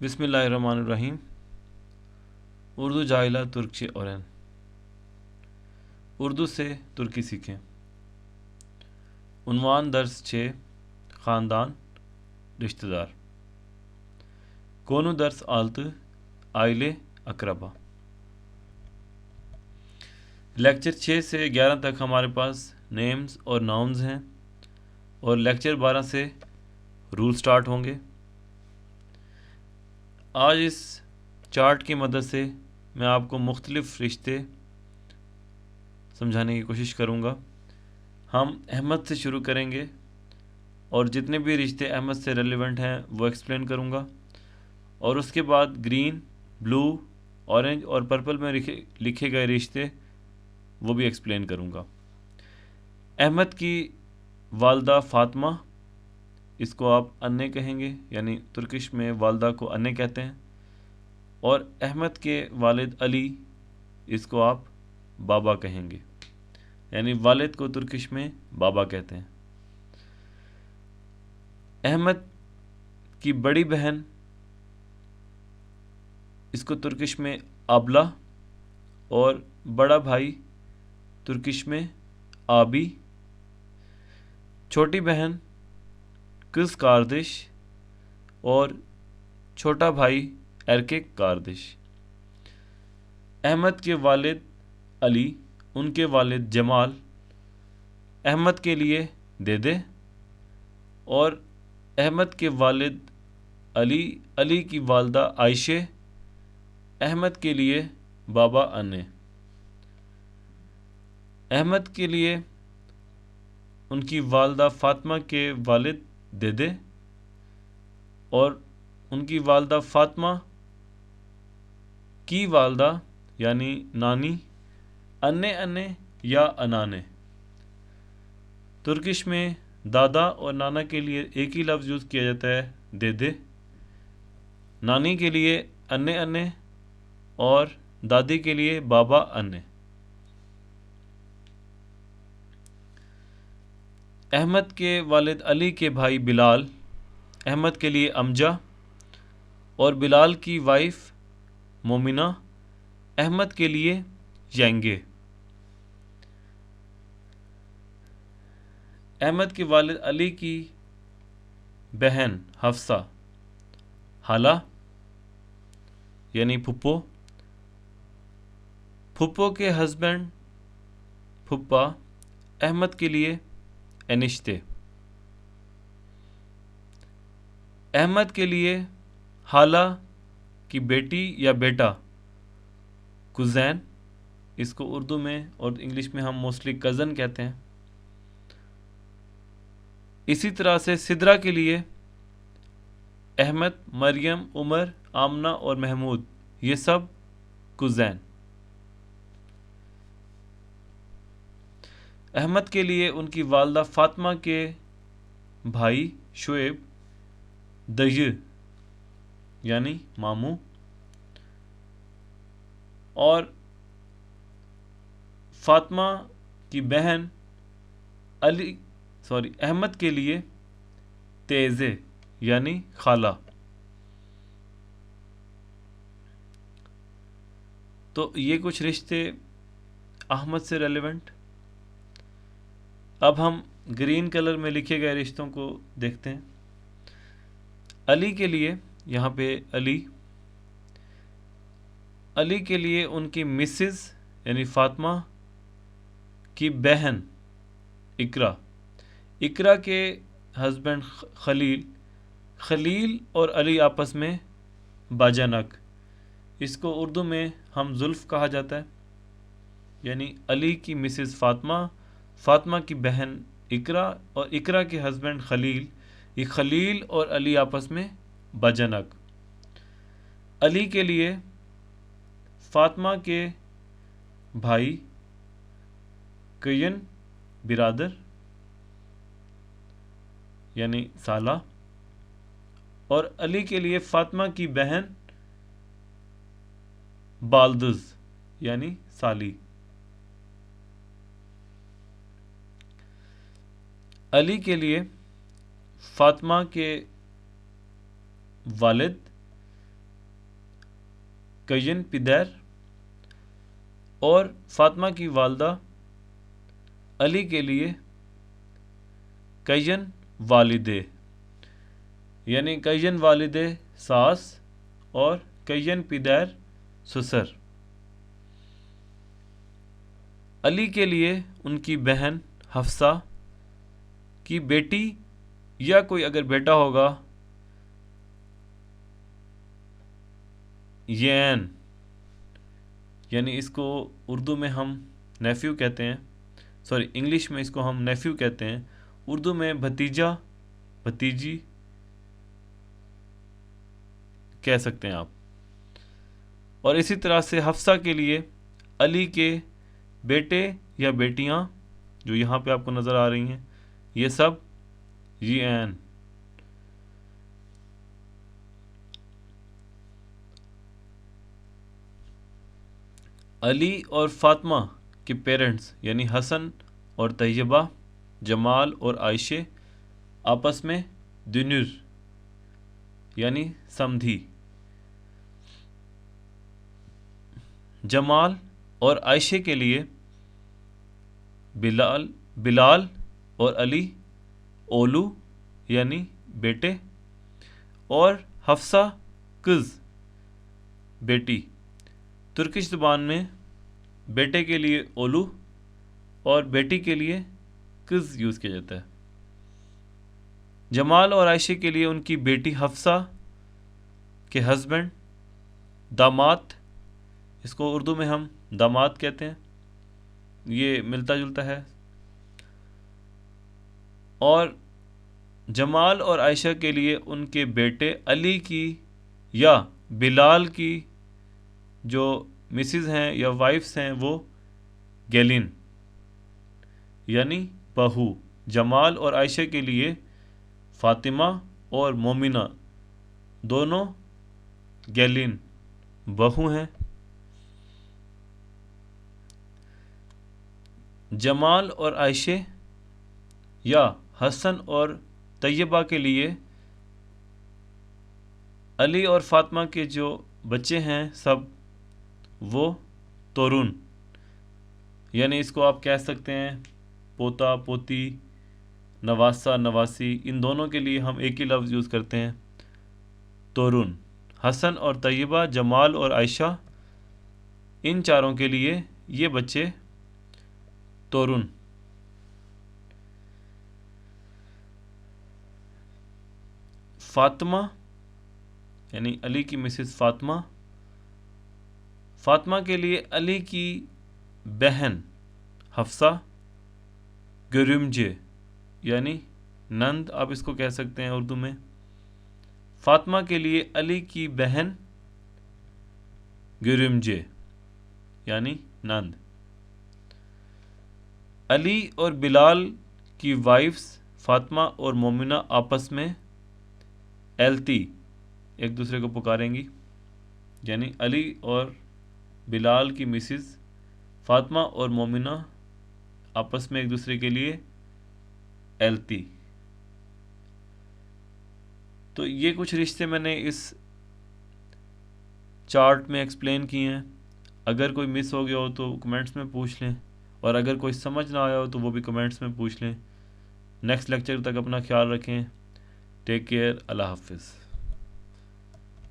बिस्मिल्लाहिर्रहमानिर्रहीम। उर्दू जाहिला तुर्कçe öğren। उर्दू से तुर्की सीखें। उन्वान दर्स 6 ख़ानदान रिश्तेदार। Konu ders 6 aile akraba। Lecture 6 से 11 तक हमारे पास नेम्स और नाउन्स हैं और लेक्चर 12 से रूल स्टार्ट होंगे। आज इस चार्ट की मदद से मैं आपको मुख्तलिफ़ रिश्ते समझाने की कोशिश करूँगा। हम अहमद से शुरू करेंगे और जितने भी रिश्ते अहमद से रेलेवेंट हैं वो एक्सप्लेन करूँगा और उसके बाद ग्रीन, ब्लू, ऑरेंज और पर्पल में लिखे गए रिश्ते वो भी एक्सप्लेन करूँगा। अहमद की वालदा फ़ातिमा, इसको आप अन्ने कहेंगे, यानी तुर्किश में वालदा को अन्ने कहते हैं, और अहमद के वालिद अली, इसको आप बाबा कहेंगे, यानी वालिद को तुर्किश में बाबा कहते हैं। अहमद की बड़ी बहन, इसको तुर्किश में अबला, और बड़ा भाई तुर्किश में आबी। छोटी बहन कज़ कार्दिश और छोटा भाई एरकेक कार्दिश। अहमद के वालिद अली, उनके वालिद जमाल, अहमद के लिए देदे, और अहमद के वालिद अली, अली की वालदा आयशे, अहमद के लिए बाबा अन्ने। अहमद के लिए उनकी वालदा फ़ातिमा के वालिद देदे और उनकी वालदा फ़ातिमा की वालदा यानी नानी अन्ने अन्ने या अनाने। तुर्किश में दादा और नाना के लिए एक ही लफ्ज़ यूज़ किया जाता है, देदे। नानी के लिए अन्ने अन्ने और दादी के लिए बाबा अन्ने। अहमद के वालिद अली के भाई बिलाल, अहमद के लिए अमजा, और बिलाल की वाइफ मोमिना, अहमद के लिए यंगे। अहमद के वालिद अली की बहन हफ्सा, हाला यानी फुप्पो। फुप्पो के हस्बैंड फुप्पा, अहमद के लिए एनिश्ते। अहमद के लिए हाला की बेटी या बेटा कुज़ैन, इसको उर्दू में और इंग्लिश में हम मोस्टली कज़न कहते हैं। इसी तरह से सिदरा के लिए अहमद, मरियम, उमर, आमना और महमूद, ये सब कुज़ैन। अहमद के लिए उनकी वालदा फ़ातिमा के भाई शुएब, दय यानी मामू, और फ़ातिमा की बहन अहमद के लिए तेज़े यानी खाला। तो ये कुछ रिश्ते अहमद से रेलेवेंट। अब हम ग्रीन कलर में लिखे गए रिश्तों को देखते हैं। अली के लिए यहाँ पे अली के लिए उनकी मिसेस यानी फ़ातिमा की बहन इकरा के हस्बैंड खलील और अली आपस में बाजानक, इसको उर्दू में हम जुल्फ़ कहा जाता है, यानी अली की मिसेस फ़ातिमा की बहन इकरा और इकरा के हस्बैंड खलील, ये खलील और अली आपस में बाजानक। अली के लिए फ़ातिमा के भाई कयन बिरादर यानी साला, और अली के लिए फ़ातिमा की बहन बालदुज़ यानी साली। अली के लिए फ़ातिमा के वालिद کیجن پدر، اور فاطمہ کی والدہ علی کے لیے کیجن والدے، یعنی کیجن والدے ساس اور کیجن پدر سسر۔ علی کے لیے ان کی بہن حفصہ کی بیٹی یا کوئی اگر بیٹا ہوگا یین، یعنی اس کو اردو میں ہم نیفیو کہتے ہیں، سوری انگلش میں اس کو ہم نیفیو کہتے ہیں، اردو میں بھتیجا بھتیجی کہہ سکتے ہیں آپ۔ اور اسی طرح سے حفصہ کے لیے علی کے بیٹے یا بیٹیاں جو یہاں پہ آپ کو نظر آ رہی ہیں، یہ سب این۔ علی اور فاطمہ کے پیرنٹس یعنی حسن اور طیبہ، جمال اور عائشہ آپس میں دنر یعنی سمدھی۔ جمال اور عائشہ کے لیے بلال اور علی اولو یعنی بیٹے، اور حفصہ کز بیٹی۔ ترکش زبان میں بیٹے کے لیے اولو اور بیٹی کے لیے کز یوز کیا جاتا ہے۔ جمال اور عائشہ کے لیے ان کی بیٹی حفصہ کے ہسبینڈ داماد، اس کو اردو میں ہم داماد کہتے ہیں، یہ ملتا جلتا ہے۔ اور جمال اور عائشہ کے لیے ان کے بیٹے علی کی یا بلال کی جو مسز ہیں یا وائفس ہیں وہ گیلین یعنی بہو۔ جمال اور عائشہ کے لیے فاطمہ اور مومنہ دونوں گیلین بہو ہیں۔ جمال اور عائشہ یا حسن اور طیبہ کے لیے علی اور فاطمہ کے جو بچے ہیں سب وہ تورون، یعنی اس کو آپ کہہ سکتے ہیں پوتا پوتی، نواسہ نواسی، ان دونوں کے لیے ہم ایک ہی لفظ یوز کرتے ہیں تورون۔ حسن اور طیبہ، جمال اور عائشہ، ان چاروں کے لیے یہ بچے تورون۔ فاطمہ یعنی علی کی مسز فاطمہ، فاطمہ کے لیے علی کی بہن حفصہ گرمجے یعنی نند، آپ اس کو کہہ سکتے ہیں اردو میں۔ فاطمہ کے لیے علی کی بہن گرمجے یعنی نند۔ علی اور بلال کی وائفس فاطمہ اور مومنہ آپس میں ایلتی ایک دوسرے کو پکاریں گی، یعنی علی اور بلال کی مسز فاطمہ اور مومنہ آپس میں ایک دوسرے کے لیے ایلتی۔ تو یہ کچھ رشتے میں نے اس چارٹ میں ایکسپلین کیے ہیں۔ اگر کوئی مس ہو گیا ہو تو کمنٹس میں پوچھ لیں، اور اگر کوئی سمجھ نہ آیا ہو تو وہ بھی کمنٹس میں پوچھ لیں۔ نیکسٹ لیکچر تک اپنا خیال رکھیں۔ ٹیک کیئر، اللہ حافظ۔